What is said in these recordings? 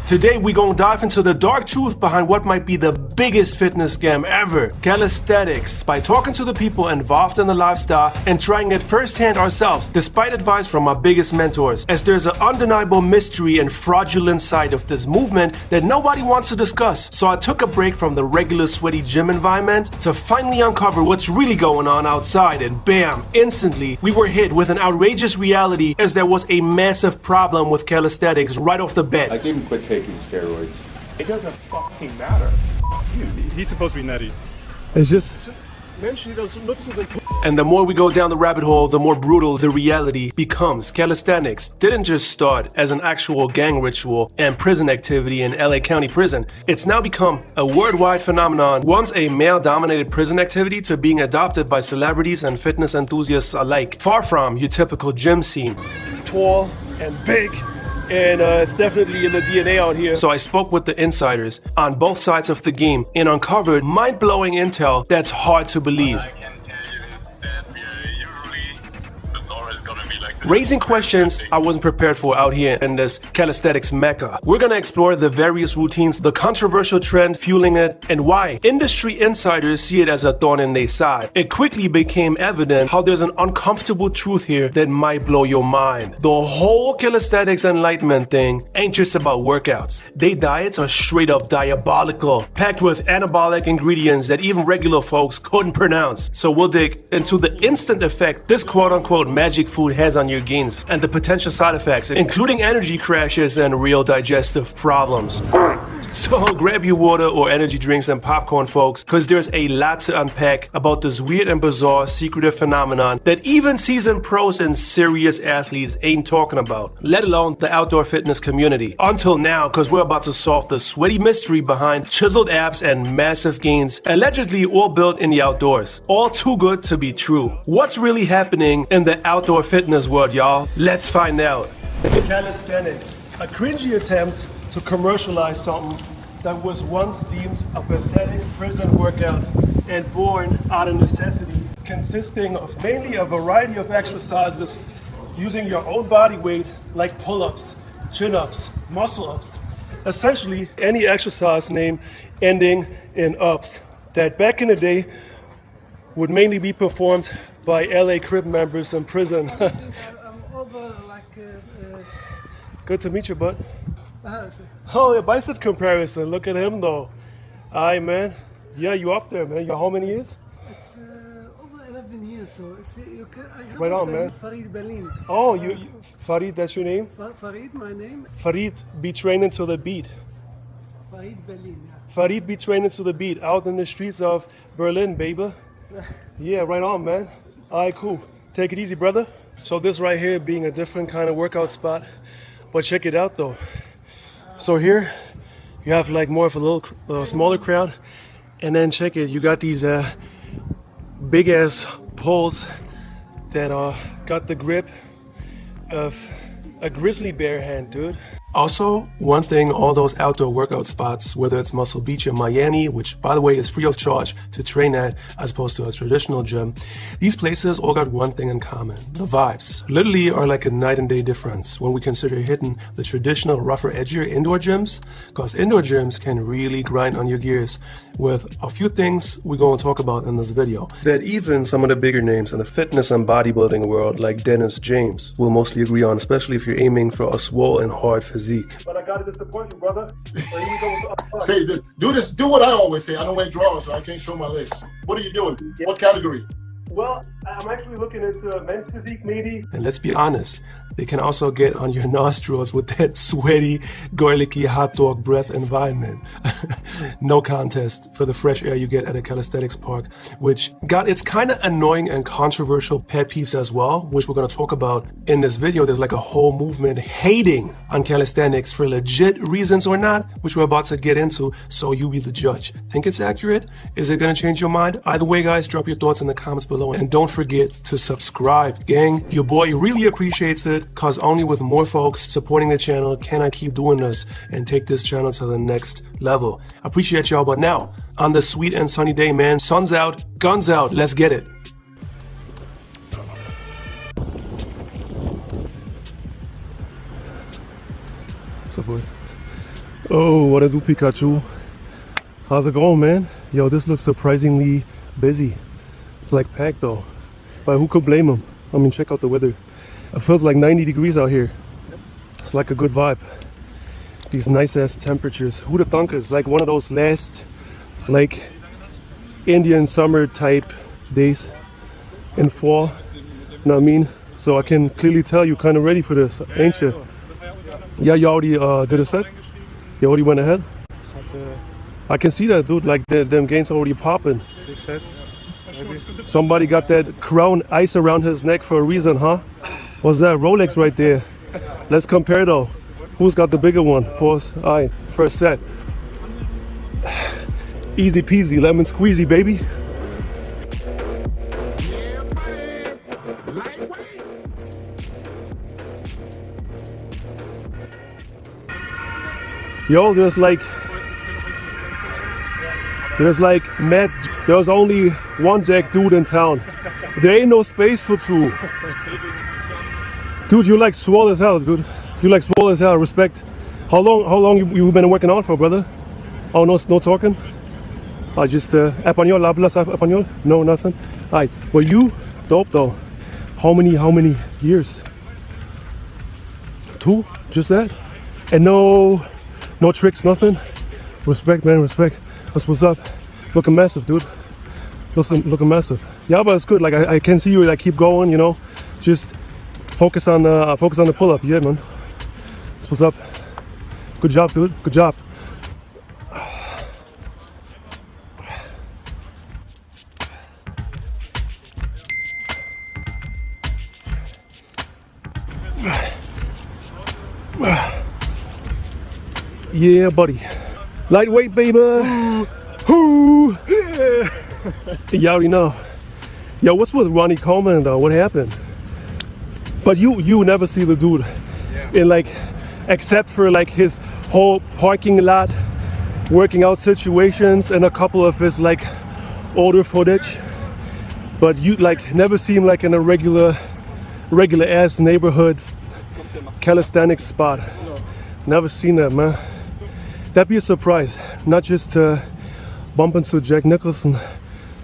Today we gonna dive into the dark truth behind what might be the biggest fitness scam ever, calisthenics, by talking to the people involved in the lifestyle and trying it firsthand ourselves, despite advice from our biggest mentors, as there's an undeniable mystery and fraudulent side of this movement that nobody wants to discuss. So I took a break from the regular sweaty gym environment to finally uncover what's really going on outside, and bam, instantly we were hit with an outrageous reality, as there was a massive problem with calisthenics right off the bat. I gave him quit taking steroids. It doesn't fucking matter. Dude, he's supposed to be nutty. It's just... And the more we go down the rabbit hole, the more brutal the reality becomes. Calisthenics didn't just start as an actual gang ritual and prison activity in LA County Prison. It's now become a worldwide phenomenon, once a male-dominated prison activity to being adopted by celebrities and fitness enthusiasts alike. Far from your typical gym scene. Tall and big. And it's definitely in the DNA out here. So I spoke with the insiders on both sides of the game and uncovered mind-blowing intel that's hard to believe. Raising questions I wasn't prepared for out here in this calisthenics mecca. We're gonna explore the various routines, the controversial trend fueling it, and why industry insiders see it as a thorn in their side. It quickly became evident how there's an uncomfortable truth here that might blow your mind. The whole calisthenics enlightenment thing ain't just about workouts. They diets are straight up diabolical, packed with anabolic ingredients that even regular folks couldn't pronounce. So we'll dig into the instant effect this quote-unquote magic food has on your gains and the potential side effects, including energy crashes and real digestive problems. So grab your water or energy drinks and popcorn, folks, because there's a lot to unpack about this weird and bizarre secretive phenomenon that even seasoned pros and serious athletes ain't talking about, let alone the outdoor fitness community. Until now, because we're about to solve the sweaty mystery behind chiseled abs and massive gains, allegedly all built in the outdoors. All too good to be true. What's really happening in the outdoor fitness world, y'all? Let's find out. Calisthenics, a cringy attempt to commercialize something that was once deemed a pathetic prison workout and born out of necessity, consisting of mainly a variety of exercises using your own body weight, like pull-ups, chin-ups, muscle-ups, essentially any exercise name ending in ups, that back in the day would mainly be performed by LA Crib members in prison. Good to meet you, bud. Oh, yeah, bicep comparison. Look at him, though. Aye, man. Yeah, you up there, man. You how many years? It's over 11 years, so it's, you can, I have right on, man. Farid Berlin. Oh, you Farid, that's your name? Farid, my name. Farid, be training to the beat. Farid Berlin, yeah. Farid, be training to the beat, out in the streets of Berlin, baby. Yeah, right on, man. Alright, cool. Take it easy, brother. So this right here being a different kind of workout spot, but check it out though. So here you have like more of a little smaller crowd, and then check it, you got these big ass poles that got the grip of a grizzly bear hand, dude. Also, one thing, all those outdoor workout spots, whether it's Muscle Beach in Miami, which by the way is free of charge to train at as opposed to a traditional gym, these places all got one thing in common: the vibes. Literally are like a night and day difference when we consider hitting the traditional rougher, edgier indoor gyms, because indoor gyms can really grind on your gears with a few things we're going to talk about in this video that even some of the bigger names in the fitness and bodybuilding world, like Dennis James, will mostly agree on, especially if you're aiming for a swole and hard physique. But I gotta disappoint you, brother. Say, do what I always say. I don't wear drawers, so I can't show my legs. What are you doing? Yeah. What category? Well, I'm actually looking into men's physique, maybe. And let's be honest, they can also get on your nostrils with that sweaty, garlicky hot dog breath environment. No contest for the fresh air you get at a calisthenics park, which got its kind of annoying and controversial pet peeves as well, which we're going to talk about in this video. There's like a whole movement hating on calisthenics for legit reasons or not, which we're about to get into, so you be the judge. Think it's accurate? Is it going to change your mind? Either way, guys, drop your thoughts in the comments below, and don't forget to subscribe, gang. Your boy really appreciates it, cause only with more folks supporting the channel can I keep doing this and take this channel to the next level. I appreciate y'all, but now, on this sweet and sunny day, man, sun's out, guns out, let's get it. What's up, boys? Oh, what a do, Pikachu. How's it going, man? Yo, this looks surprisingly busy. It's like packed though. But who could blame him? I mean, check out the weather. It feels like 90 degrees out here. It's like a good vibe. These nice ass temperatures. Who'd have thunk it's like one of those last, like, Indian summer type days in fall. You know what I mean? So I can clearly tell you kind of ready for this, ain't you? Yeah, you already did a set? You already went ahead? I can see that, dude. Like, them gains already popping. 6 sets, maybe. Somebody got that crown ice around his neck for a reason, huh? What's that? Rolex right there. Let's compare though. Who's got the bigger one? Pause. All right, first set. Easy peasy, lemon squeezy, baby. Yo, there's like mad. There's only one Jack dude in town. There ain't no space for two. Dude, you like swole as hell, dude. You like swole as hell. Respect. How long you been working out for, brother? Oh, no talking. I just español, hablas español? No, nothing. Alright, well, you dope though. How many years? 2? Just that? And no tricks, nothing. Respect, man, respect. That's what's up. Looking massive, dude. Looking massive. Yeah, but it's good. Like I can see you like keep going, you know. Just focus on the pull-up. Yeah, man. That's what's up. Good job, dude. Good job. Yeah, buddy. Lightweight, baby. Ooh. You already know. Yo, what's with Ronnie Coleman though? What happened? But you never see the dude in like, except for like his whole parking lot working out situations and a couple of his like older footage. But you like never see him like in a regular ass neighborhood calisthenics spot. Never seen that, man. That'd be a surprise. Not just to bump into Jack Nicholson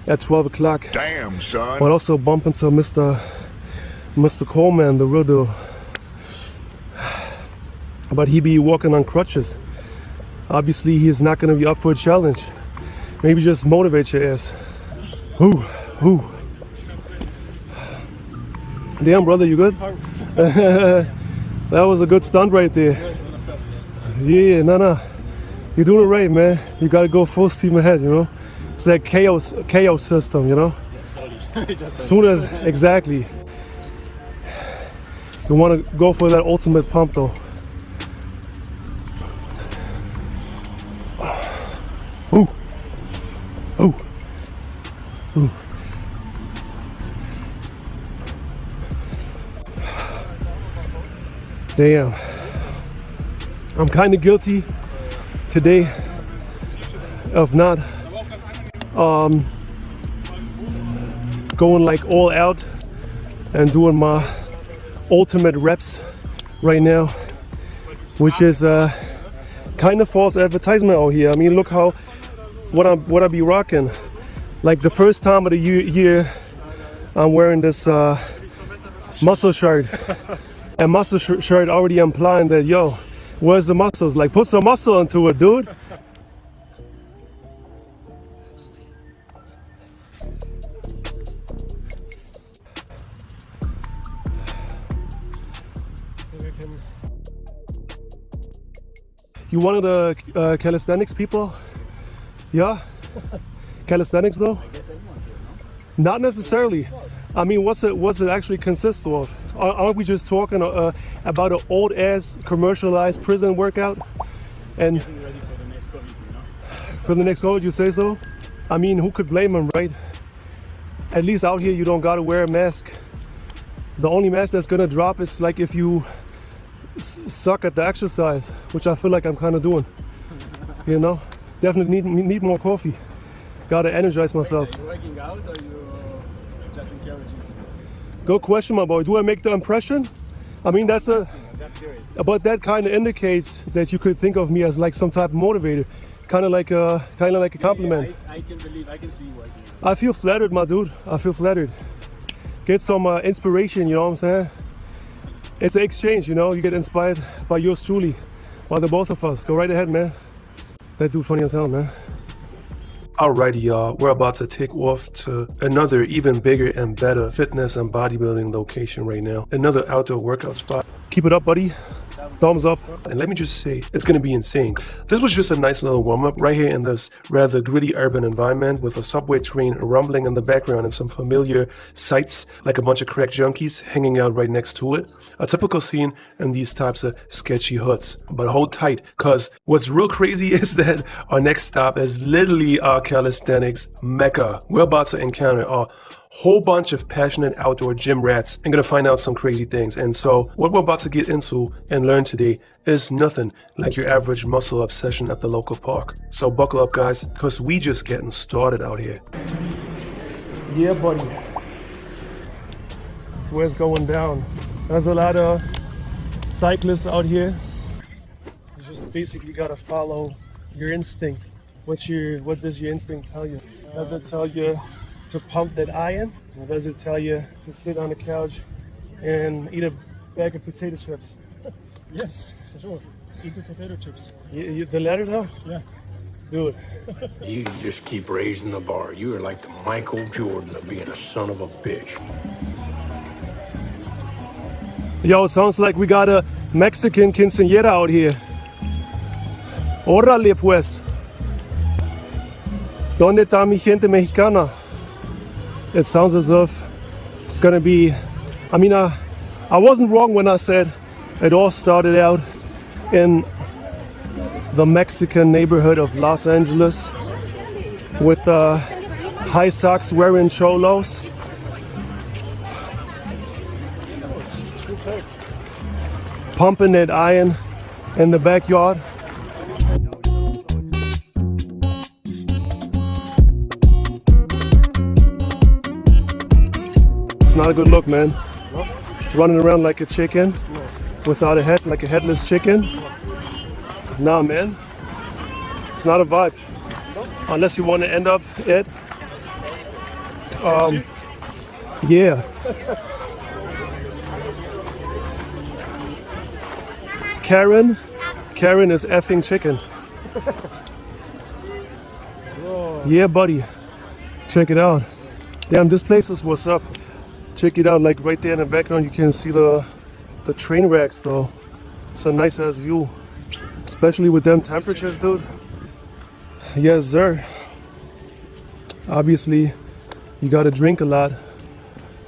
at 12 o'clock. Damn, son. But also bump into Mr. Coleman, the real deal. But he be walking on crutches. Obviously, he is not going to be up for a challenge. Maybe just motivate your ass. Ooh. Damn, brother, you good? That was a good stunt right there. Yeah, no. You're doing it right, man. You gotta go full steam ahead, you know? It's that chaos system, you know? Soon as, exactly. You wanna go for that ultimate pump though. Ooh. Damn. I'm kind of guilty today of not going like all out and doing my ultimate reps right now, which is kind of false advertisement out here. I mean, look how what I be rocking. Like the first time of the year I'm wearing this muscle shirt, and muscle shirt already implying that, yo, where's the muscles? Like, put some muscle into it, dude. You one of the calisthenics people? Yeah? Calisthenics though? Not necessarily. I mean, what's it actually consist of? Aren't we just talking about an old ass commercialized prison workout? And Getting ready for the next COVID, you know? for the next COVID, you say so? I mean, who could blame him, right? At least out here, you don't gotta wear a mask. The only mask that's gonna drop is like if you suck at the exercise, which I feel like I'm kind of doing. You know, definitely need more coffee. Gotta energize myself. Are you working out or you just encouraging? Good question, my boy. Do I make the impression? I mean, that's a serious. But that kind of indicates that you could think of me as like some type of motivator, kind of like a compliment. Yeah, I can believe, I can see what you. I feel flattered, my dude. I feel flattered. Get some inspiration, you know what I'm saying? It's an exchange, you know. You get inspired by yours truly, by the both of us. Go right ahead, man. That dude funny as hell, man. Alrighty, y'all, we're about to take off to another even bigger and better fitness and bodybuilding location right now. Another outdoor workout spot. Keep it up, buddy. Thumbs up. And let me just say, it's gonna be insane. This was just a nice little warm-up right here in this rather gritty urban environment with a subway train rumbling in the background and some familiar sights like a bunch of crack junkies hanging out right next to it. A typical scene in these types of sketchy hoods. But hold tight, cause what's real crazy is that our next stop is literally our calisthenics mecca. We're about to encounter a whole bunch of passionate outdoor gym rats and gonna find out some crazy things. And so what we're about to get into and learn today is nothing like your average muscle up session at the local park. So buckle up, guys, because we just getting started out here. Yeah, buddy. That's where it's going down. There's a lot of cyclists out here. You just basically gotta follow your instinct. What does your instinct tell you? Does it tell you to pump that iron, or does it tell you to sit on the couch and eat a bag of potato chips? Yes, for sure. Eat the potato chips. The latter though? Yeah. Do it. You just keep raising the bar. You are like the Michael Jordan of being a son of a bitch. Yo, it sounds like we got a Mexican quinceañera out here. Órale pues. ¿Dónde está mi gente mexicana? It sounds as if it's gonna be, I mean, I wasn't wrong when I said it all started out in the Mexican neighborhood of Los Angeles with high socks wearing cholos. Pumping that iron in the backyard. It's not a good look, man. No. Running around like a chicken, No. without a head, like a headless chicken. Nah, man. It's not a vibe. No. Unless you want to end up it. Yeah. Karen is effing chicken. Whoa. Yeah, buddy. Check it out. Damn, this place is what's up. Check it out, like right there in the background, you can see the train wrecks though. It's a nice ass view, especially with them temperatures, dude. Yes, sir. Obviously, you gotta drink a lot,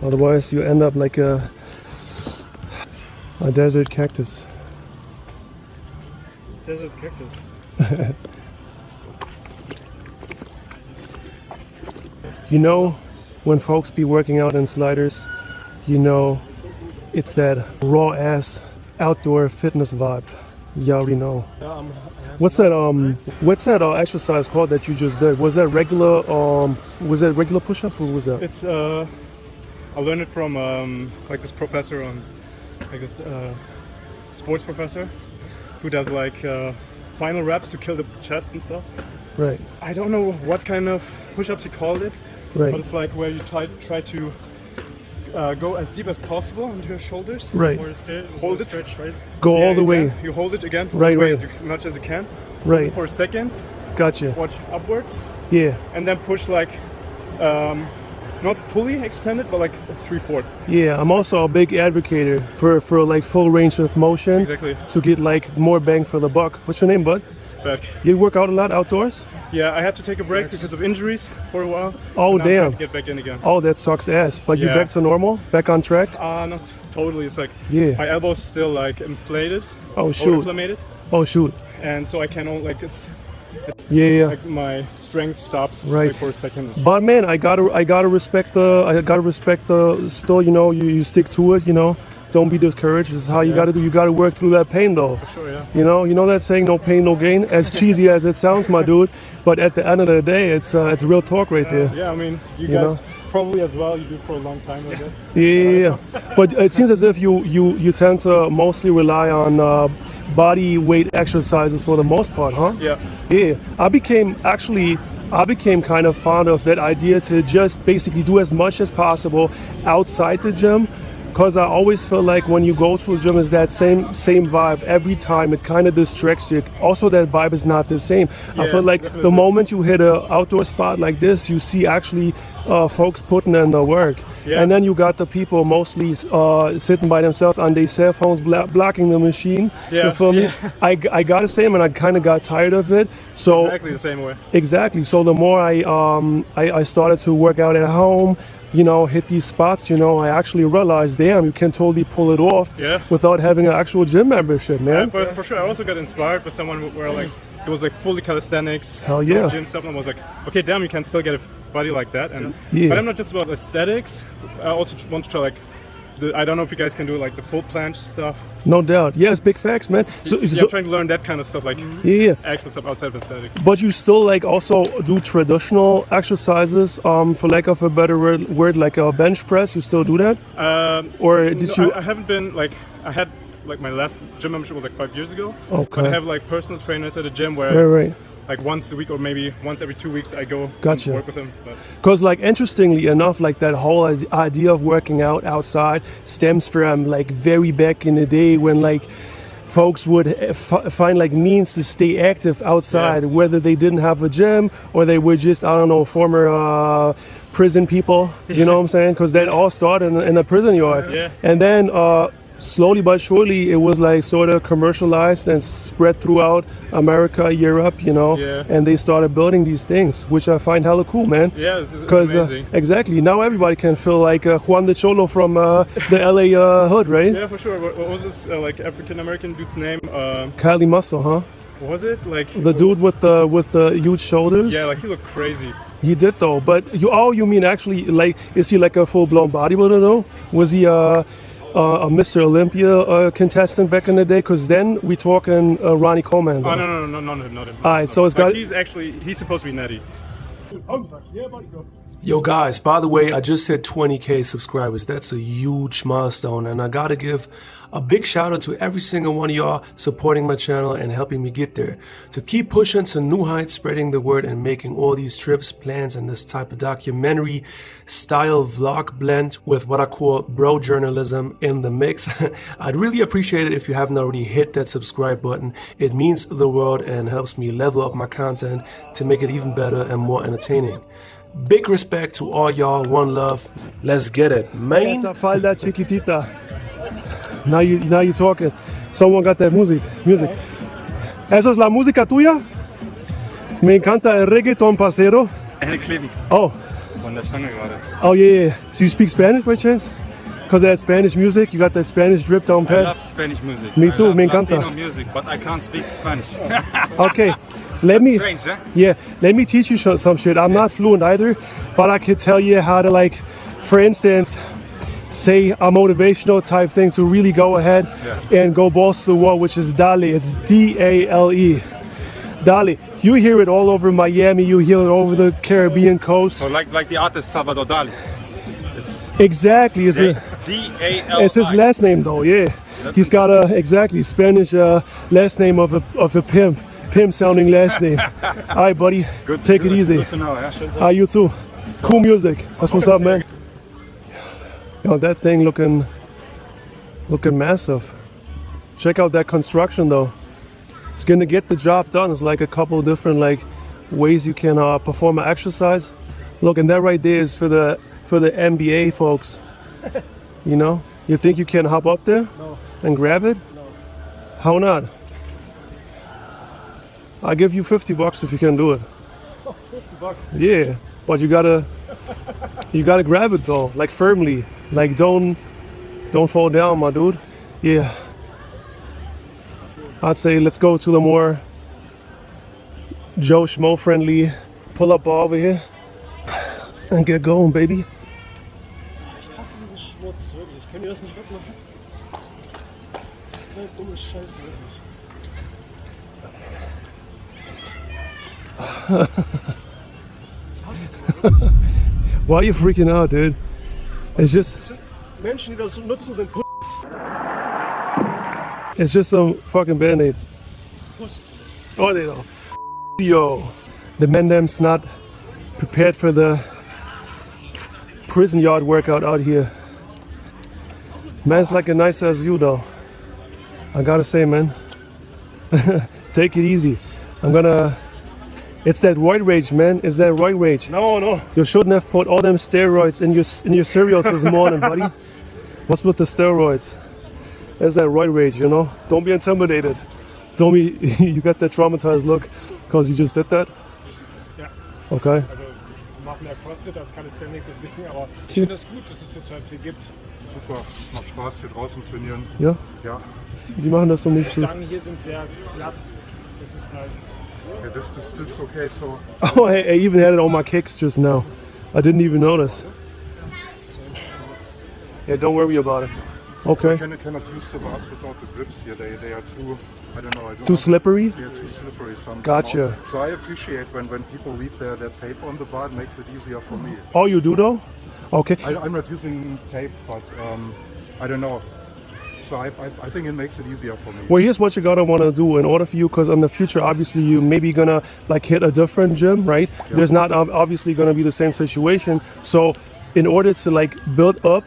otherwise you end up like a desert cactus. Desert cactus. You know, when folks be working out in sliders, you know, it's that raw ass outdoor fitness vibe. You already know. What's that exercise called that you just did? Was that regular push-ups? What was that? It's I learned it from like this professor on, I guess, sports professor, who does like final reps to kill the chest and stuff. Right. I don't know what kind of push-ups he called it, Right. but it's like where you try to go as deep as possible into your shoulders. Right. Or Hold it. stretch, right? Go Yeah, all the you way. can. You hold it again, Right, all the way right. as much as you can. Right. For a second, Gotcha. watch upwards, Yeah. and then push like not fully extended, but like 3/4. Yeah. I'm also a big advocate for like full range of motion. Exactly. To get like more bang for the buck. What's your name, bud? Back. You work out a lot outdoors? Yeah, I had to take a break because of injuries for a while. Oh, Now I'm trying damn. to get back in again. Oh, that sucks ass. But you Yeah. back to normal? Back on track? Not totally. It's like Yeah. my elbow's still like inflated, Oh or shoot. inflamed, Oh shoot. and so I can only like it's Yeah. like my strength stops Right. like for a second. But man, I gotta respect the still, you know, you stick to it, you know. Don't be discouraged. This is how you Yeah. gotta do. You gotta work through that pain though. For sure, yeah. You know that saying, no pain, no gain? As cheesy as it sounds, my dude. But at the end of the day, it's real talk right there. Yeah, I mean, you You guys know? probably as well. You do for a long time, I guess. Yeah, but it seems as if you tend to mostly rely on body weight exercises for the most part, huh? Yeah. Yeah, I became kind of fond of that idea to just basically do as much as possible outside the gym, because I always feel like when you go to a gym, is that same vibe every time. It kind of distracts you. Also, that vibe is not the same. I feel like definitely. the moment you hit an outdoor spot like this, you see actually folks putting in the work. Yeah. And then you got the people mostly sitting by themselves on their cell phones, blocking the machine. Yeah, You feel me? yeah. I gotta say, man, I kind of got tired of it. So Exactly the same way. exactly. So the more I started to work out at home, you know, hit these spots, you know, I actually realized, damn, you can totally pull it off without having an actual gym membership, man. For sure, I also got inspired by someone where like it was like fully calisthenics, Hell yeah. gym stuff, and I was like, okay, damn, you can still get a body like that. And Yeah. but I'm not just about aesthetics. I also want to try like I don't know if you guys can do like the full planche stuff. No doubt. Yes, big facts, man. So, Yeah, I'm trying to learn that kind of stuff, like yeah. actual stuff outside of aesthetics. But you still like also do traditional exercises, for lack of a better word, like a bench press. You still do that? Or did No, you? I haven't been like I had like my last gym membership was like 5 years ago. Okay. But I have like personal trainers at a gym where Right. like once a week or maybe once every 2 weeks I go Gotcha. and work with them. But Because, like, interestingly enough, like that whole idea of working out outside stems from like very back in the day when like folks would find like means to stay active outside, whether they didn't have a gym or they were just, I don't know, former prison people. You know what I'm saying? Because that all started in a prison yard. Yeah. And then slowly but surely it was like sort of commercialized and spread throughout America, Europe, you know. Yeah. And they started building these things, which I find hella cool, man. yeah, it's Because amazing. exactly, now everybody can feel like Juan the Cholo from the LA hood, right? Yeah, for sure. What was this like African American dude's name? Kylie Muscle, huh? What was it like? The dude with the huge shoulders. Yeah, like he looked crazy. He did though. But you mean actually like, is he like a full blown bodybuilder though? Was he a Mr. Olympia contestant back in the day? Because then we talking Ronnie Coleman. Oh though. no, not him. All right, so it's got. he's supposed to be natty. Yo guys, by the way, I just hit 20K subscribers. That's a huge milestone, and I gotta give a big shout out to every single one of y'all supporting my channel and helping me get there. To keep pushing to new heights, spreading the word and making all these trips, plans, and this type of documentary style vlog blend with what I call bro journalism in the mix. I'd really appreciate it if you haven't already hit that subscribe button. It means the world and helps me level up my content to make it even better and more entertaining. Big respect to all y'all, one love. Let's get it, man. Esa falda chiquitita. Now you talking. Someone got that music. ¿Eso es la música tuya? Me encanta el reggaeton, pasero. Oh. Von der Stange gerade. Oh yeah. So you speak Spanish by chance? Because that Spanish music, you got that Spanish drip down I pat. love Spanish music. Me too, I love me encanta. Latino music, but I can't speak Spanish. Okay. Let me Strange, huh? Yeah, let me teach you some shit. I'm not fluent either, but I can tell you how to, like, for instance, say a motivational type thing to really go ahead and go balls to the wall, which is dale. It's D-A-L-E. Dale. You hear it all over Miami. You hear it over the Caribbean coast. So like the artist Salvador Dali. It's Exactly. It's D-A-L-I. it's his last name though. Yeah, he's got a exactly Spanish last name of a pimp. Pimp sounding last name. All right, buddy. Take it easy. Good to know, yeah? You too. Cool music. That's what's up, man. Yo, that thing looking massive. Check out that construction though. It's gonna get the job done. It's like a couple different like ways you can perform an exercise. Look, and that right there is for the NBA folks. You know? You think you can hop up there and grab it? No. How not? I'll give you $50 if you can do it. Oh, $50. Yeah, but you gotta grab it though, like firmly. Like don't fall down, my dude. Yeah. I'd say let's go to the more Joe Schmo friendly pull-up bar over here and get going, baby. Ich hasse diesen Schmutz, wirklich. Ich kann dir das nicht wegmachen. So eine dumme Scheiße, wirklich. Why are you freaking out, dude? It's just... Menschen, die das nutzen, sind It's just some fucking Band-Aid. Oh, they don't. Yo. The Mendem's not prepared for the prison yard workout out here. Man, it's like a nice ass view though. I gotta say, man. Take it easy. It's that roid rage, man. It's that roid rage. No. You shouldn't have put all them steroids in your cereals this morning, buddy. What's with the steroids? There's that roid rage, you know? Don't be intimidated. Don't be, you got that traumatized look because you just did that? Ja. Okay. Also, wir machen mehr CrossFit als Calisthenics, deswegen, aber ich finde das gut, dass es das halt hier gibt. Super, es macht Spaß hier draußen trainieren. Ja? Ja. Die machen das so nicht Die so. Stangen hier sind sehr glatt. Das ist halt. Yeah, this is okay, so. Oh, hey, I even had it on my kicks just now. I didn't even notice. Yeah, don't worry about it. Okay. So cannot use the bars without the grips here. They are too, I don't know. Too slippery? Yeah, too slippery somehow. Gotcha. So I appreciate when people leave their tape on the bar. It makes it easier for me. Oh, you do though? Okay. I'm not using tape, but I don't know. So I think it makes it easier for me. Well, here's what you're gonna want to do in order for you, because in the future, obviously, you maybe gonna like hit a different gym, right? Yeah. There's not obviously gonna be the same situation. So, in order to like build up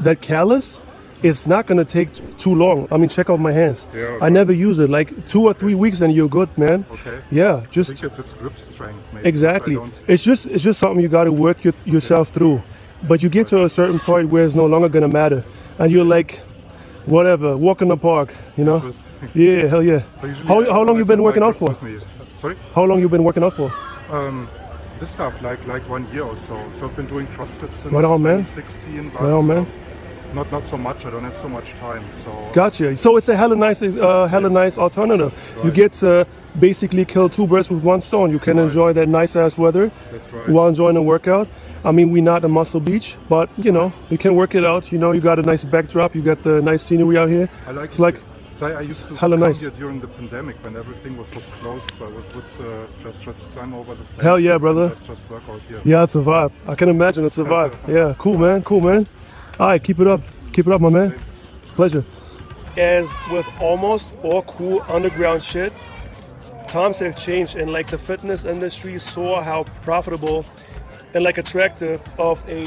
that callus, it's not gonna take too long. I mean, check out my hands. Yeah, I okay. never use it. Like 2 or 3 weeks, and you're good, man. Okay. Yeah, I just think it's grip strength. Maybe, exactly. I don't- It's just something you got to work yourself through. But you get to a certain point where it's no longer gonna matter, and you're like, whatever, walk in the park, you know? Interesting. Yeah, hell yeah. So usually How I long you always been have working my out for? grips with me. Sorry? How long you been working out for? This stuff like 1 year or so. So I've been doing CrossFit since Right on, man. 2016. But Right on, man. Not so much. I don't have so much time. So Gotcha. So it's a hella nice alternative. You Right. get to basically kill 2 birds with 1 stone. You can enjoy that nice ass weather that's right. while enjoying the workout. I mean, we're not a muscle beach, but you know, you can work it out. You know, you got a nice backdrop. You got the nice scenery out here. I like It's it like, here. So I used to hella come nice. here during the pandemic when everything was closed. So I would just climb over the fence. Hell yeah, and brother. Just work out here. yeah, it's a vibe. I can imagine it's a vibe. Yeah, cool, man. Cool, man. All right, keep it up. Keep it up, my man. Pleasure. As with almost all cool underground shit, times have changed, and like the fitness industry saw how profitable and like attractive of a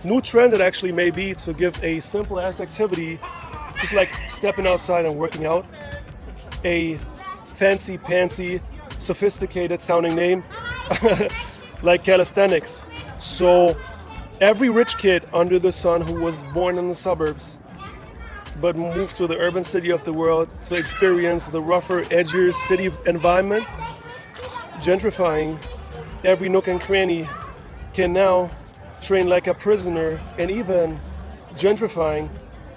new trend it actually may be to give a simple ass activity, just like stepping outside and working out, a fancy pantsy, sophisticated sounding name like calisthenics. So every rich kid under the sun who was born in the suburbs but moved to the urban city of the world to experience the rougher, edgier city environment, gentrifying every nook and cranny, can now train like a prisoner, and even gentrifying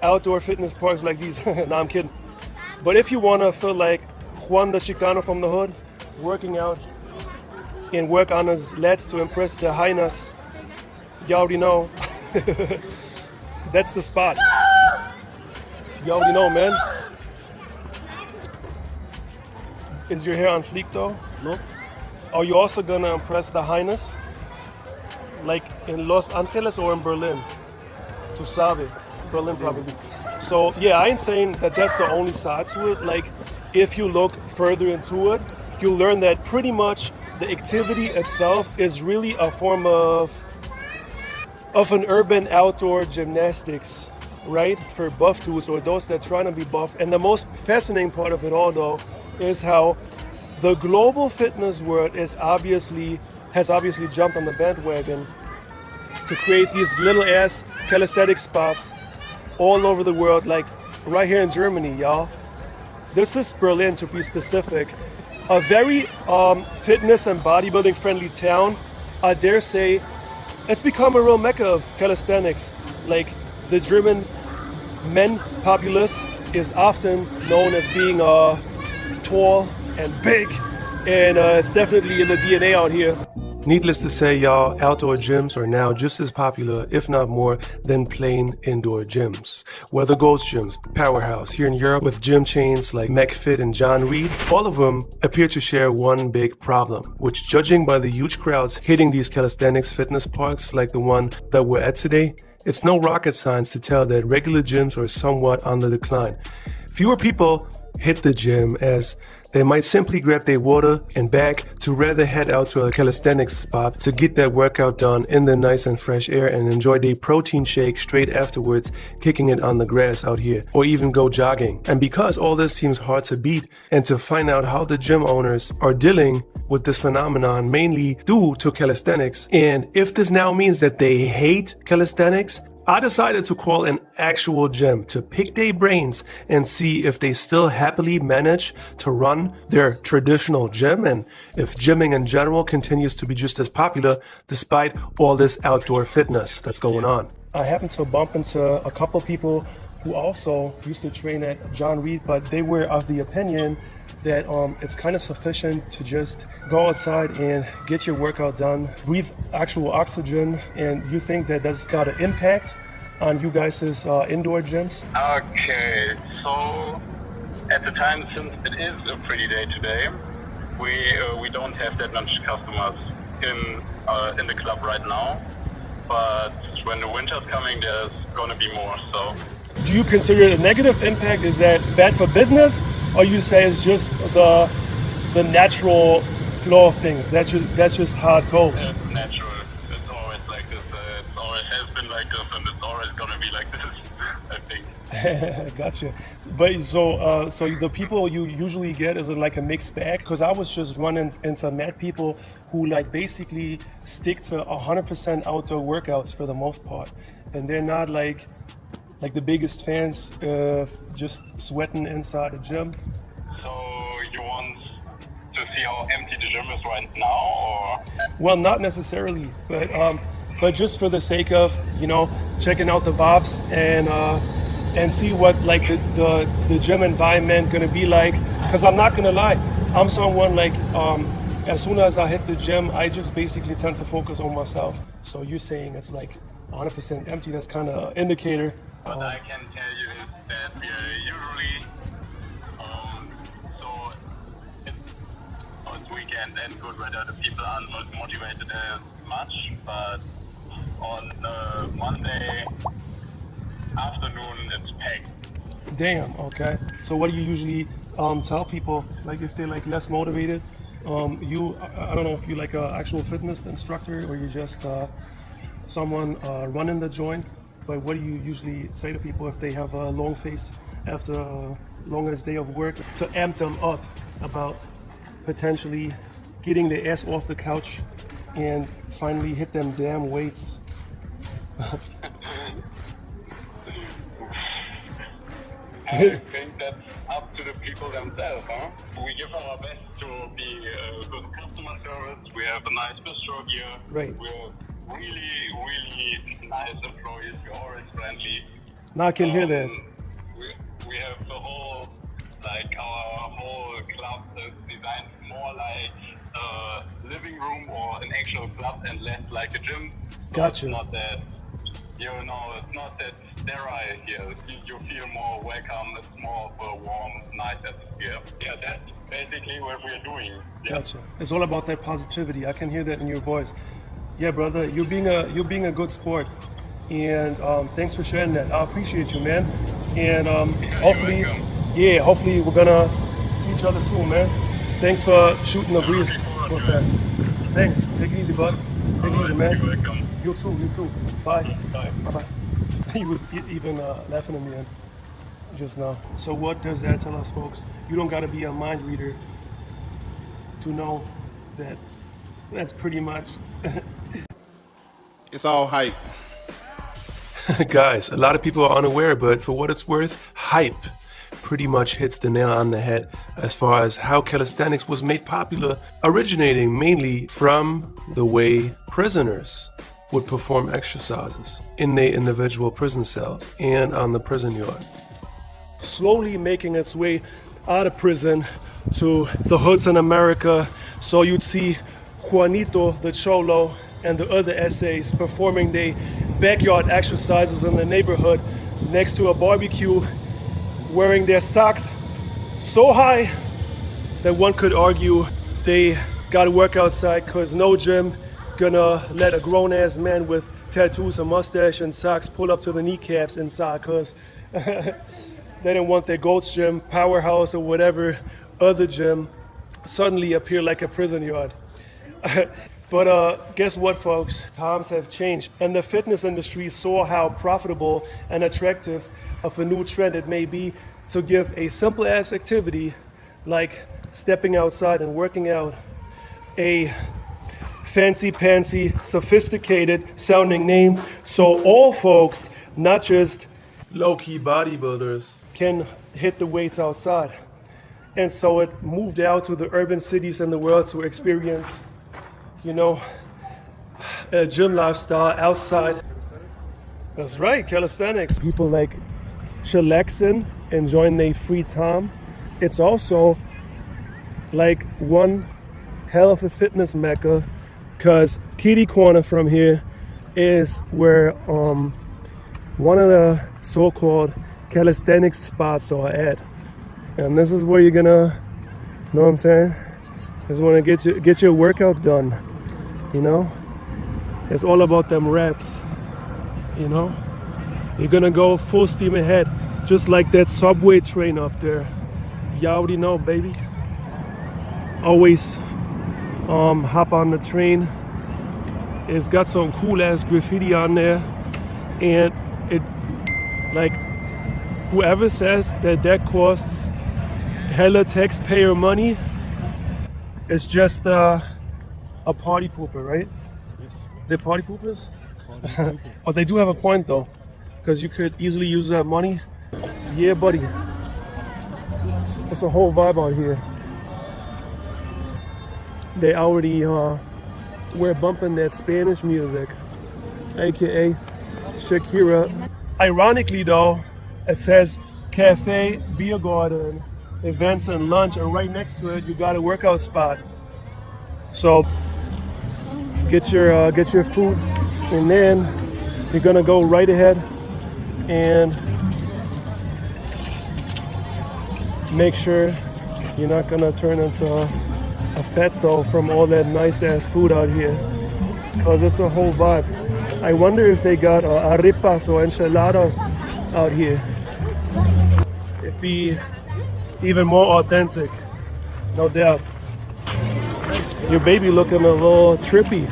outdoor fitness parks like these. No, I'm kidding. But if you want to feel like Juan the Chicano from the hood, working out and work on his legs to impress the highness, you already know. That's the spot. You already know, man. Is your hair on fleek though? No. Are you also gonna impress the highness? Like in Los Angeles or in Berlin? Tu sabe. Berlin probably. So yeah, I ain't saying that that's the only side to it. Like if you look further into it, you'll learn that pretty much the activity itself is really a form of an urban outdoor gymnastics, right? For buff dudes or those that trying to be buff. And the most fascinating part of it all though is how the global fitness world has obviously jumped on the bandwagon to create these little ass calisthenic spots all over the world, like right here in Germany, y'all. This is Berlin, to be specific. A very fitness and bodybuilding friendly town. I dare say it's become a real mecca of calisthenics. Like the German men populace is often known as being tall and big, and it's definitely in the DNA out here. Needless to say, y'all, outdoor gyms are now just as popular, if not more, than plain indoor gyms. Whether Ghost Gyms, Powerhouse here in Europe with gym chains like McFit and John Reed, all of them appear to share one big problem, which, judging by the huge crowds hitting these calisthenics fitness parks like the one that we're at today, it's no rocket science to tell that regular gyms are somewhat on the decline. Fewer people hit the gym as they might simply grab their water and bag to rather head out to a calisthenics spot to get that workout done in the nice and fresh air and enjoy their protein shake straight afterwards, kicking it on the grass out here, or even go jogging. And because all this seems hard to beat, and to find out how the gym owners are dealing with this phenomenon mainly due to calisthenics, and if this now means that they hate calisthenics, I decided to call an actual gym to pick their brains and see if they still happily manage to run their traditional gym and if gymming in general continues to be just as popular despite all this outdoor fitness that's going on. I happened to bump into a couple people who also used to train at John Reed, but they were of the opinion that it's kind of sufficient to just go outside and get your workout done, breathe actual oxygen, and you think that that's got an impact on you guys' indoor gyms? Okay, so at the time, since it is a pretty day today, we don't have that much customers in the club right now, but when the winter's coming, there's gonna be more. So, do you consider it a negative impact? Is that bad for business, or you say it's just the natural flow of things? That's just how it goes. It's natural. It's always like this. It always has been like this, and it's always gonna be like this, I think. Gotcha. But so the people you usually get, is it like a mixed bag? Because I was just running into mad people who like basically stick to 100% outdoor workouts for the most part, and they're not like the biggest fans of just sweating inside a gym. So you want to see how empty the gym is right now, or? Well, not necessarily, but just for the sake of, checking out the vibes and see what like the gym environment gonna be like. Because I'm not gonna lie, I'm someone like as soon as I hit the gym, I just basically tend to focus on myself. So you're saying it's like 100% empty, that's kind of an indicator. What I can tell you is that we are usually, so it's weekend and good weather, the people aren't motivated as much, but on Monday afternoon it's packed. Damn, okay. So what do you usually tell people, like if they're like less motivated? I don't know if you're like an actual fitness instructor or you're just someone running the joint, but what do you usually say to people if they have a long face after a longest day of work to amp them up about potentially getting their ass off the couch and finally hit them damn weights? I think that's up to the people themselves, huh? We give our best to be good customer service. We have a nice bistro here. Right. We're really nice employees. We're always friendly. Now I can hear that. We have the whole, like our whole club is designed more like a living room or an actual club and less like a gym. So Gotcha. It's not that, it's not that sterile here. You feel more welcome. It's more of a warm, nice atmosphere. Yeah, that's basically what we're doing. Yeah. Gotcha. It's all about that positivity. I can hear that in your voice. Yeah, brother, you're being a good sport, and thanks for sharing that. I appreciate you, man. And hopefully we're gonna see each other soon, man. Thanks for shooting the breeze real fast. Thanks. Take it easy, bud. Take it easy, man. You're welcome. You too. Bye. Bye. Bye. He was even laughing at me just now. So what does that tell us, folks? You don't got to be a mind reader to know that that's pretty much. It's all hype. Guys, a lot of people are unaware, but for what it's worth, hype pretty much hits the nail on the head as far as how calisthenics was made popular, originating mainly from the way prisoners would perform exercises in their individual prison cells and on the prison yard. Slowly making its way out of prison to the hoods in America. So you'd see Juanito the Cholo and the other essays performing their backyard exercises in the neighborhood next to a barbecue, wearing their socks so high that one could argue they gotta work outside because no gym gonna let a grown-ass man with tattoos, a mustache, and socks pull up to the kneecaps inside because they didn't want their Gold's Gym, Powerhouse, or whatever other gym suddenly appear like a prison yard. But guess what, folks? Times have changed, and the fitness industry saw how profitable and attractive of a new trend it may be to give a simple-ass activity like stepping outside and working out a fancy-pantsy, sophisticated-sounding name, so all folks, not just low-key bodybuilders, can hit the weights outside. And so it moved out to the urban cities in the world to experience, you know, a gym lifestyle outside. That's right, calisthenics. People like chillaxing, enjoying their free time. It's also like one hell of a fitness mecca, because kitty corner from here is where one of the so-called calisthenics spots are at. And this is where you're gonna, know what I'm saying? Just wanna get your workout done, you know? It's all about them reps, you know? You're gonna go full steam ahead, just like that subway train up there. You already know, baby. Always hop on the train. It's got some cool ass graffiti on there, and it, like, whoever says that costs hella taxpayer money, it's just a party pooper, right? Yes. They're party poopers? Oh, they do have a point though, because you could easily use that money. Yeah, buddy. It's a whole vibe out here. They already were bumping that Spanish music, aka Shakira. Ironically though, it says cafe, beer garden, events and lunch, and right next to it you got a workout spot. So get your food, and then you're gonna go right ahead and make sure you're not gonna turn into a fatso from all that nice ass food out here, because it's a whole vibe. I wonder if they got arepas or enchiladas out here. It'd be even more authentic, no doubt. Your baby looking a little trippy.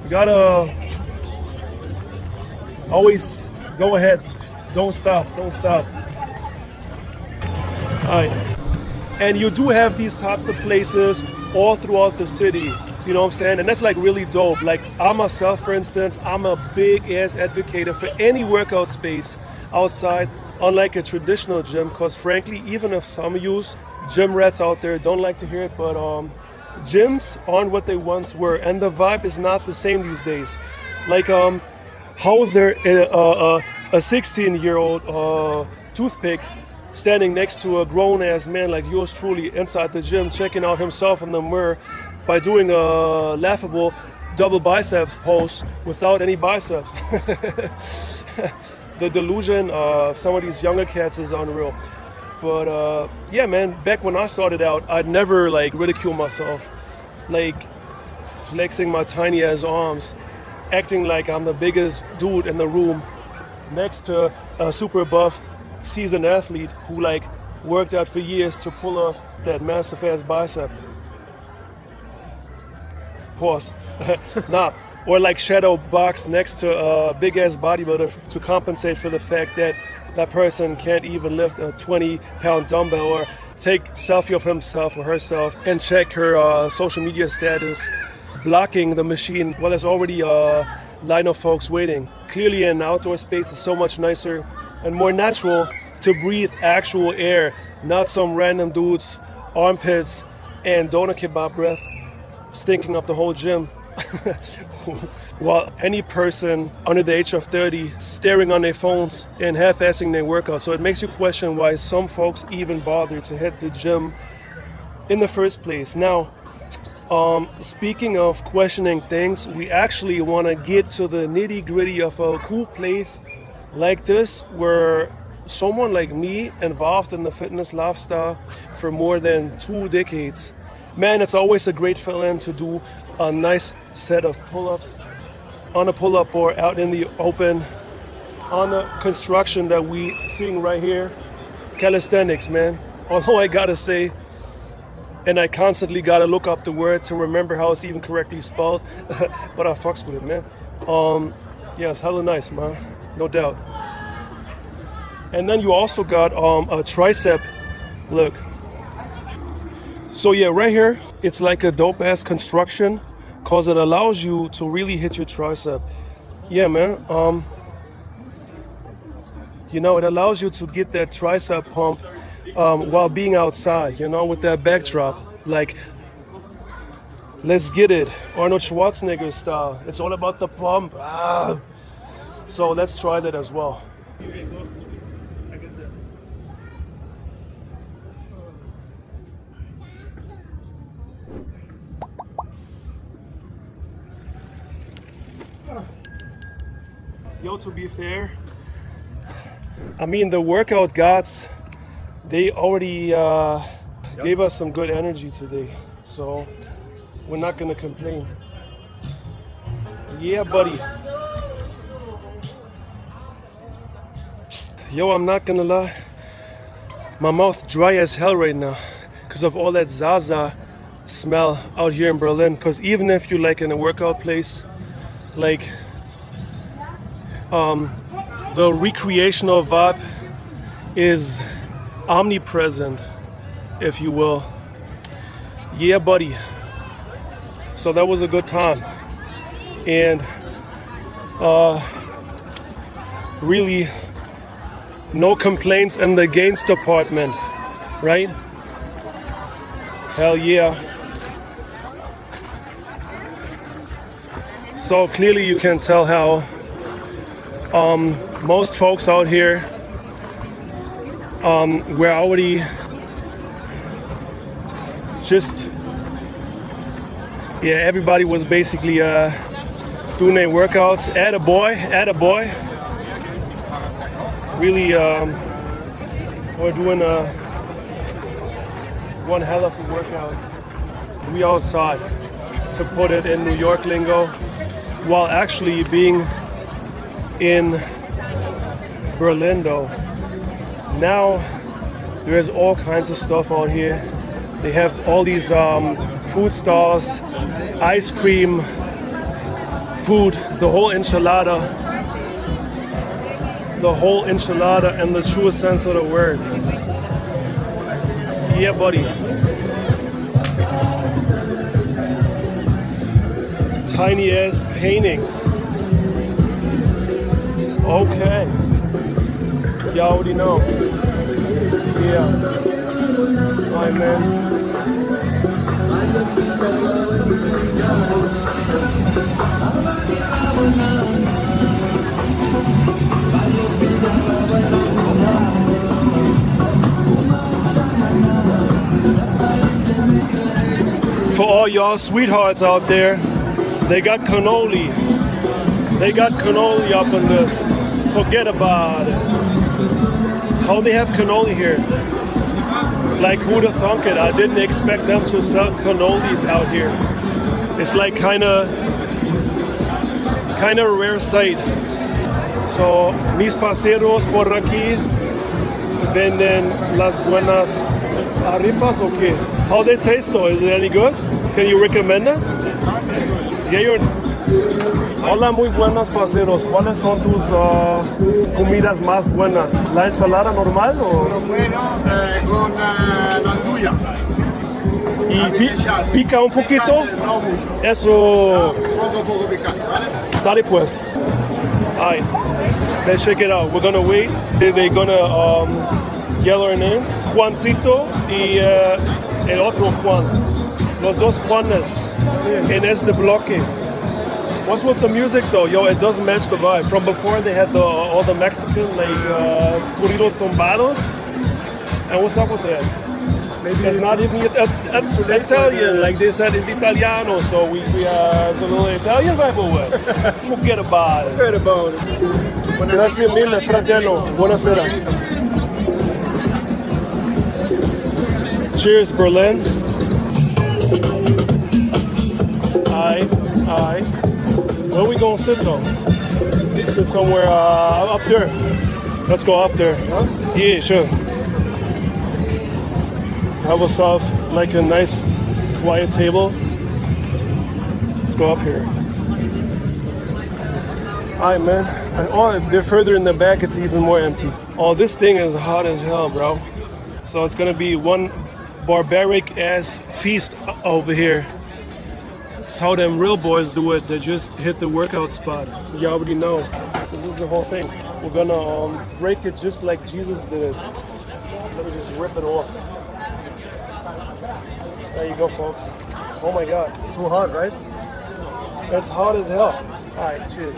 You gotta always go ahead. Don't stop. Alright. And you do have these types of places all throughout the city. You know what I'm saying? And that's like really dope. Like I myself, for instance, I'm a big ass advocate for any workout space outside, unlike a traditional gym, because frankly, even if some of you gym rats out there don't like to hear it, but gyms aren't what they once were, and the vibe is not the same these days. Like how is there a 16-year-old toothpick standing next to a grown-ass man like yours truly inside the gym, checking out himself in the mirror by doing a laughable double biceps pose without any biceps? The delusion of some of these younger cats is unreal. But yeah, man, back when I started out, I'd never like ridicule myself, like flexing my tiny ass arms, acting like I'm the biggest dude in the room next to a super buff seasoned athlete who like worked out for years to pull off that massive ass bicep. Pause. Nah. Or like shadow box next to a big ass bodybuilder to compensate for the fact that that person can't even lift a 20-pound dumbbell, or take selfie of himself or herself and check her social media status, blocking the machine while there's already a line of folks waiting. Clearly an outdoor space is so much nicer and more natural to breathe actual air, not some random dude's armpits and doner kebab breath stinking up the whole gym. While any person under the age of 30 staring on their phones and half-assing their workout. So it makes you question why some folks even bother to hit the gym in the first place. Now, Speaking of questioning things, we actually want to get to the nitty-gritty of a cool place like this, where someone like me, involved in the fitness lifestyle for more than 2 decades, man, it's always a great feeling to do a nice set of pull-ups on a pull-up board out in the open on the construction that we seeing right here. Calisthenics, man. Although I gotta say, and I constantly gotta look up the word to remember how it's even correctly spelled, but I fucks with it, man. Yeah, it's hella nice, man, no doubt. And then you also got a tricep look. So yeah, right here, it's like a dope ass construction, cause it allows you to really hit your tricep. Yeah, man. You know, it allows you to get that tricep pump while being outside, you know, with that backdrop. Like, let's get it, Arnold Schwarzenegger style. It's all about the pump. Ah. So let's try that as well. Yo, to be fair, I mean, the workout gods, they already gave us some good energy today, so we're not gonna complain. Yeah, buddy. Yo, I'm not gonna lie, my mouth dry as hell right now because of all that Zaza smell out here in Berlin. Because even if you're like in a workout place, like the recreational vibe is omnipresent, if you will. Yeah, buddy. So that was a good time, and really no complaints in the gains department, right? Hell yeah. So clearly you can tell how most folks out here were already just, yeah, everybody was basically doing their workouts. Attaboy. Really, we're doing one hell of a workout. We outside, to put it in New York lingo, while actually being in Berlin though. Now there's all kinds of stuff out here. They have all these food stalls, ice cream, food, the whole enchilada in the truest sense of the word. Yeah, buddy. Tiny ass paintings. Okay. Y'all already know. Yeah. Alright, man. For all y'all sweethearts out there, they got cannoli. They got cannoli up in this. Forget about it. How they have cannoli here? Like, who'd have thunk it? I didn't expect them to sell cannolis out here. It's like kind of a rare sight. So, mis parceros por aquí venden las buenas arepas o qué? How they taste though? Is it any good? Can you recommend it? Yeah, Hola, muy buenas parceros. ¿Cuáles son tus comidas más buenas? ¿La ensalada normal o? Bueno, con la tuya. ¿Y pica un poquito? Eso. Poco picante, ¿vale? Dale pues. Alright, let's check it out. We're gonna wait. They're gonna yell our names. Juancito y el otro Juan. Los dos Juanes en este bloque. What's with the music though? Yo, it doesn't match the vibe. From before they had all the Mexican like corridos tumbados. And what's up with that? It's not even Italian, like they said it's Italiano, so we it's a little Italian vibe or what? Forget about it. Forget about it. Grazie mille, fratello. Buonasera. Cheers, Berlin. Aye. Where we gonna sit though? Sit somewhere up there. Let's go up there. Huh? Yeah, sure. Have ourselves like a nice quiet table. Let's go up here. Alright, man. And oh, they're further in the back, it's even more empty. Oh, this thing is hot as hell, bro. So it's gonna be one barbaric ass feast over here. It's how them real boys do it. They just hit the workout spot. You already know. This is the whole thing. We're gonna break it just like Jesus did it. Let me just rip it off. There you go, folks. Oh my God. Too hot, right? It's hot as hell. Alright, cheers.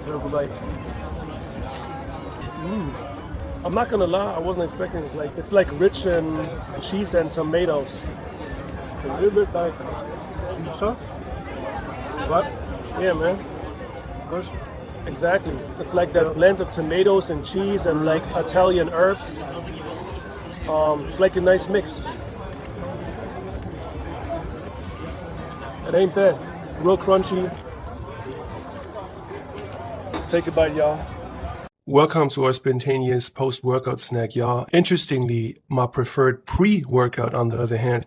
Have a good bite. I'm not gonna lie, I wasn't expecting this. It's like rich in cheese and tomatoes. A little bit like pizza. What? Yeah, man. Exactly. It's like that blend of tomatoes and cheese and like Italian herbs. It's like a nice mix. It ain't bad. Real crunchy. Take a bite, y'all. Welcome to our spontaneous post-workout snack, y'all. Interestingly, my preferred pre-workout, on the other hand,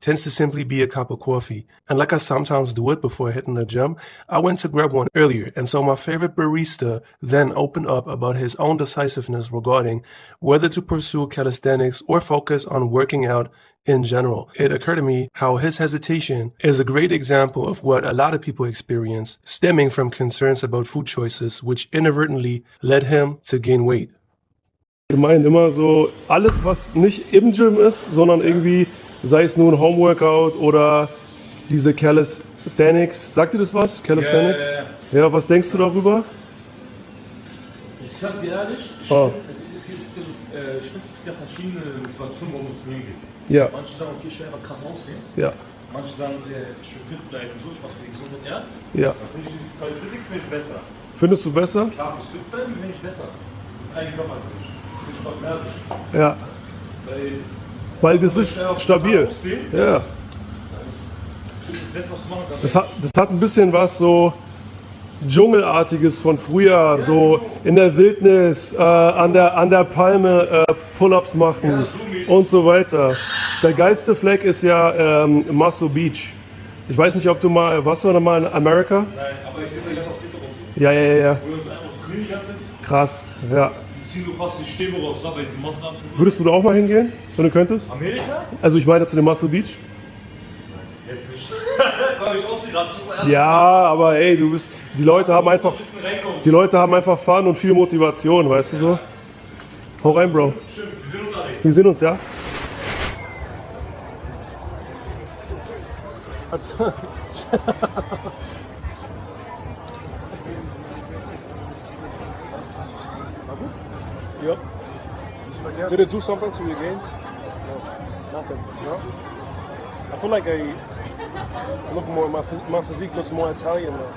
tends to simply be a cup of coffee. And like I sometimes do it before hitting the gym, I went to grab one earlier. And so my favorite barista then opened up about his own decisiveness regarding whether to pursue calisthenics or focus on working out in general. It occurred to me how his hesitation is a great example of what a lot of people experience, stemming from concerns about food choices, which inadvertently led him to gain weight. Ich meine immer so, alles was nicht im Gym ist, sondern irgendwie, sei es nun Homeworkout oder diese Calisthenics. Sagt dir das was? Calisthenics? Ja, was denkst du darüber? Ich sag dir ehrlich, es gibt ja verschiedene Situationen, wo du trainieren gehst. Ja. Manche sagen, okay, ich will einfach krass aussehen. Ja. Manche sagen, ich will fit bleiben, so, ich mach für die Gesundheit, ja. Ja. Dann finde ich dieses Calisthenics finde ich besser. Findest du besser? Klar, fürs fit bleiben finde ich besser. Einen Körper natürlich. Ich mach mehr. Ja. Weil das ist stabil. Ja. Das hat ein bisschen was so Dschungelartiges von früher, so in der Wildnis, an der Palme Pull-ups machen und so weiter. Der geilste Fleck ist ja Muscle Beach. Ich weiß nicht, ob du mal, warst du mal in Amerika? Nein, aber ich sehe es ja auf TikTok und so. Ja. Wo wir uns einfach trainieren sind. Krass, ja. Die ziehen so fast die Stäbe raus, weil sie Muskeln haben. Würdest du da auch mal hingehen, wenn du könntest? Amerika? Also ich meine zu dem Muscle Beach. Jetzt nicht. Weil ich aussehe gerade. Ja, aber ey, die Leute haben einfach Fun und viel Motivation, weißt du so? Hau rein, Bro. Wir sehen uns, ja? Yep. Did it do something to your gains? No, nothing. No. I feel like I look more. My physique looks more Italian now.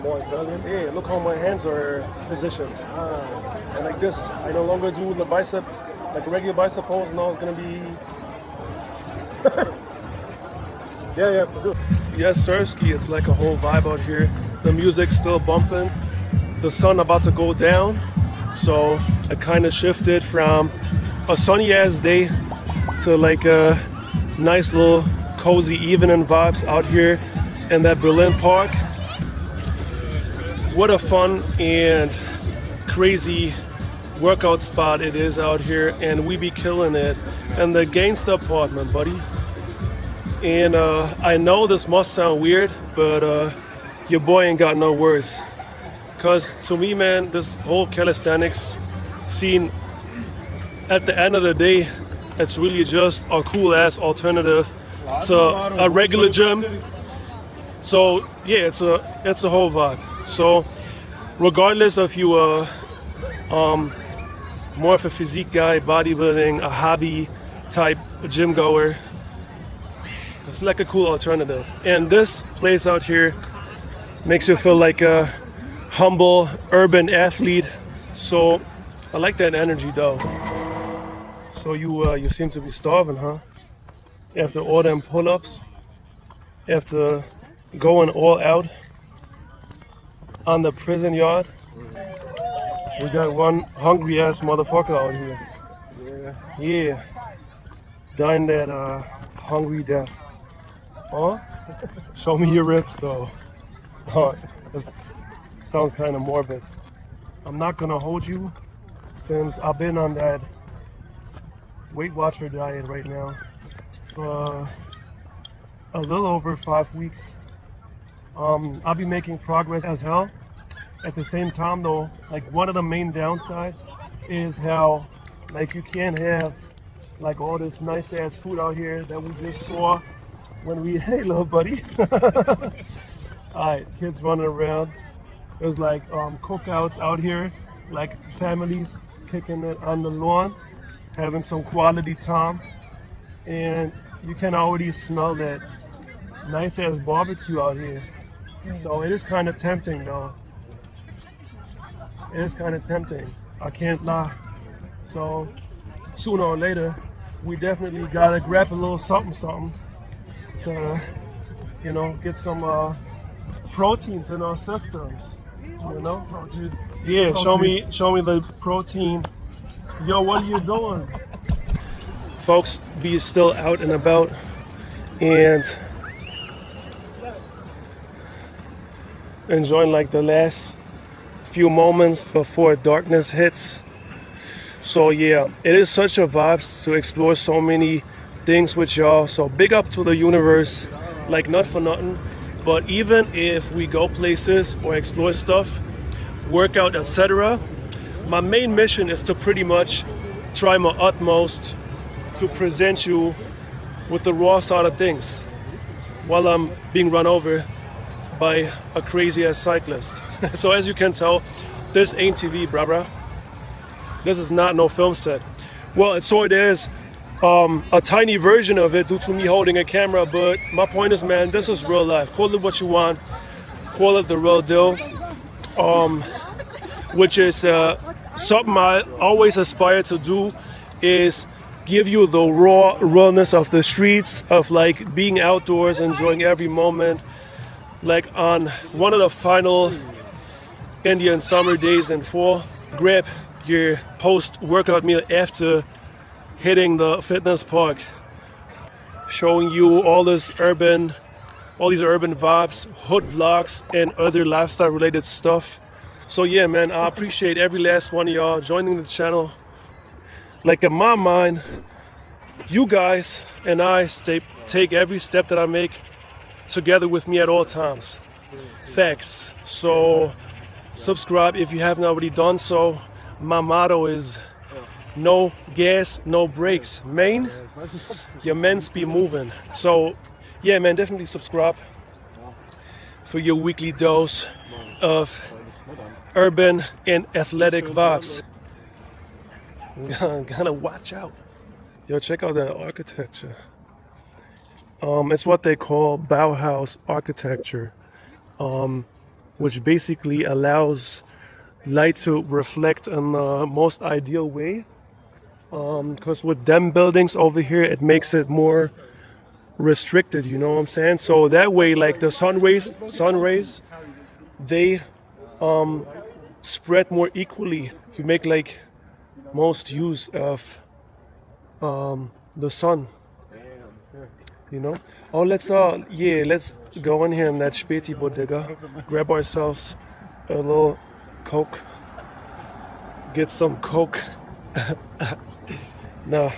More Italian. Yeah. Look how my hands are positioned. And like this, I no longer do the bicep, like a regular bicep pose. Now it's gonna be. Yeah, for sure. Yes, Sirski, it's like a whole vibe out here. The music's still bumping. The sun about to go down. So I kind of shifted from a sunny ass day to like a nice little cozy evening vibes out here in that Berlin park. What a fun and crazy workout spot it is out here, and we be killing it. And the gangsta apartment, buddy. And I know this must sound weird, but your boy ain't got no words. Cause to me, man, this whole calisthenics scene, at the end of the day, it's really just a cool ass alternative to a regular gym. So yeah, it's a whole vibe. So regardless if you more of a physique guy, bodybuilding, a hobby, type gym goer. It's like a cool alternative. And this place out here makes you feel like a humble urban athlete. So I like that energy though. So you seem to be starving, huh? After all them pull-ups, after going all out on the prison yard. We got one hungry ass motherfucker out here. Yeah. Dying that hungry death. Oh? Show me your ribs though. Oh, that sounds kind of morbid. I'm not gonna hold you since I've been on that Weight Watcher diet right now for a little over 5 weeks. I'll be making progress as hell. At the same time though, like one of the main downsides is how like you can't have like all this nice ass food out here that we just saw when we, hey little buddy. Alright, kids running around. There's like cookouts out here, like families kicking it on the lawn, having some quality time. And you can already smell that nice ass barbecue out here. So it is kind of tempting though. It is kind of tempting, I can't lie. So sooner or later, we definitely gotta grab a little something to, you know, get some proteins in our systems. You know? Protein. Yeah, protein. Show me the protein. Yo, what are you doing? Folks, be still out and about and enjoying like the last few moments before darkness hits. So yeah, it is such a vibe to explore so many things with y'all. So big up to the universe, like not for nothing. But even if we go places or explore stuff, work out, etc., my main mission is to pretty much try my utmost to present you with the raw side of things while I'm being run over by a crazy ass cyclist. So as you can tell, this ain't TV, brah. This is not no film set. Well, so it is a tiny version of it due to me holding a camera, but my point is, man, this is real life. Call it what you want, call it the real deal, which is something I always aspire to do, is give you the raw realness of the streets, of like being outdoors, enjoying every moment. Like on one of the final Indian summer days in fall, grab your post-workout meal after hitting the fitness park, showing you all these urban vibes, hood vlogs, and other lifestyle-related stuff. So yeah, man, I appreciate every last one of y'all joining the channel. Like in my mind, you guys and I take every step that I make together with me at all times. Facts. So subscribe if you haven't already done so. My motto is no gas, no brakes. Main, your men's be moving. So yeah, man, definitely subscribe for your weekly dose of urban and athletic vibes. Gotta watch out. Yo, check out that architecture. It's what they call Bauhaus architecture, which basically allows light to reflect in the most ideal way. Because with them buildings over here, it makes it more restricted, you know what I'm saying? So that way, like the sun rays, they spread more equally. You make like most use of the sun. You know? Oh, let's go in here in that Späti bodega, grab ourselves a little Coke, get some Coke. Now,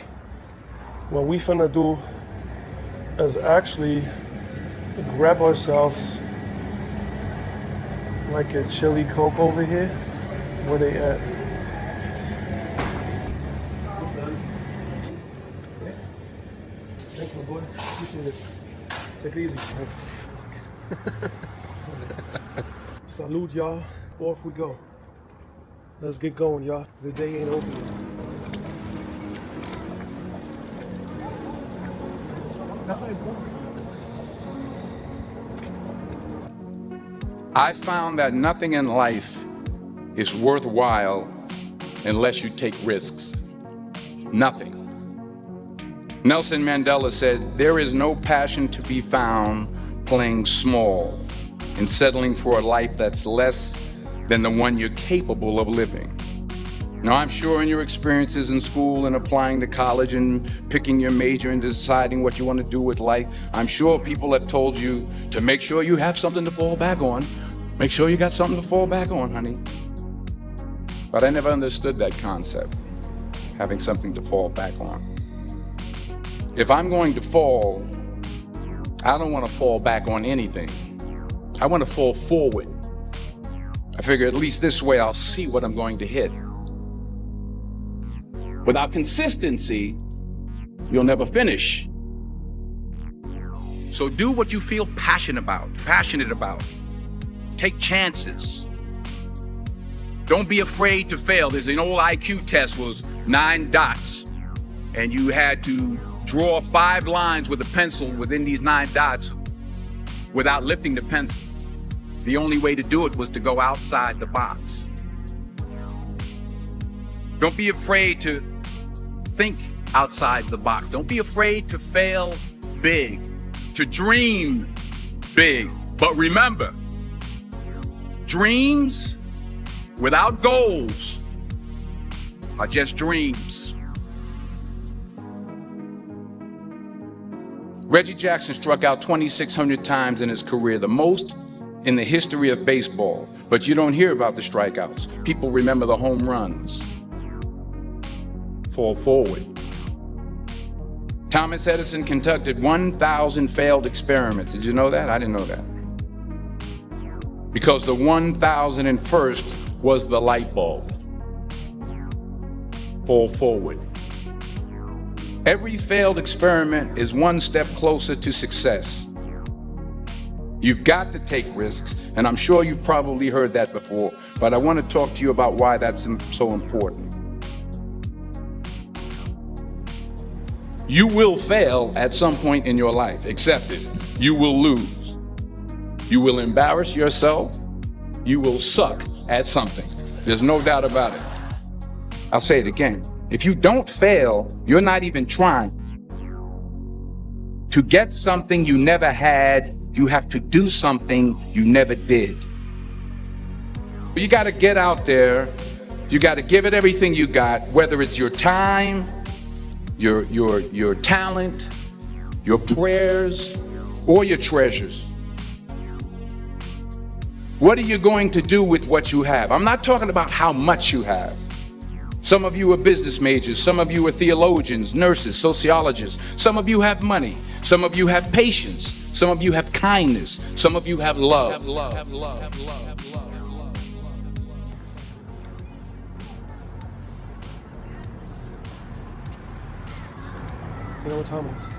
what we finna do is actually grab ourselves like a chili Coke over here. Where they at? Thanks, my boy. Appreciate it. Take it easy. Salute, y'all. Off we go. Let's get going, y'all. The day ain't over yet. I found that nothing in life is worthwhile unless you take risks. Nothing. Nelson Mandela said, "There is no passion to be found playing small and settling for a life that's less than the one you're capable of living." Now, I'm sure in your experiences in school and applying to college and picking your major and deciding what you want to do with life, I'm sure people have told you to make sure you have something to fall back on. Make sure you got something to fall back on, honey. But I never understood that concept, having something to fall back on. If I'm going to fall, I don't want to fall back on anything. I want to fall forward. I figure at least this way I'll see what I'm going to hit. Without consistency, you'll never finish. So do what you feel passionate about. Take chances. Don't be afraid to fail. There's an old IQ test, was 9 dots, and you had to draw 5 lines with a pencil within these 9 dots without lifting the pencil. The only way to do it was to go outside the box. Don't be afraid to think outside the box. Don't be afraid to fail big, to dream big. But remember, dreams without goals are just dreams. Reggie Jackson struck out 2,600 times in his career, the most in the history of baseball. But you don't hear about the strikeouts. People remember the home runs. Fall forward. Thomas Edison conducted 1,000 failed experiments. Did you know that? I didn't know that. Because the 1,001st was the light bulb. Fall forward. Every failed experiment is one step closer to success. You've got to take risks, and I'm sure you've probably heard that before, but I want to talk to you about why that's so important. You will fail at some point in your life. Accept it. You will lose. You will embarrass yourself. You will suck at something. There's no doubt about it. I'll say it again. If you don't fail, you're not even trying. To get something you never had, you have to do something you never did. You got to get out there. You got to give it everything you got, whether it's your time, your talent, your prayers, or your treasures. What are you going to do with what you have? I'm not talking about how much you have. Some of you are business majors. Some of you are theologians, nurses, sociologists. Some of you have money. Some of you have patience. Some of you have kindness. Some of you have love. You know what time it is?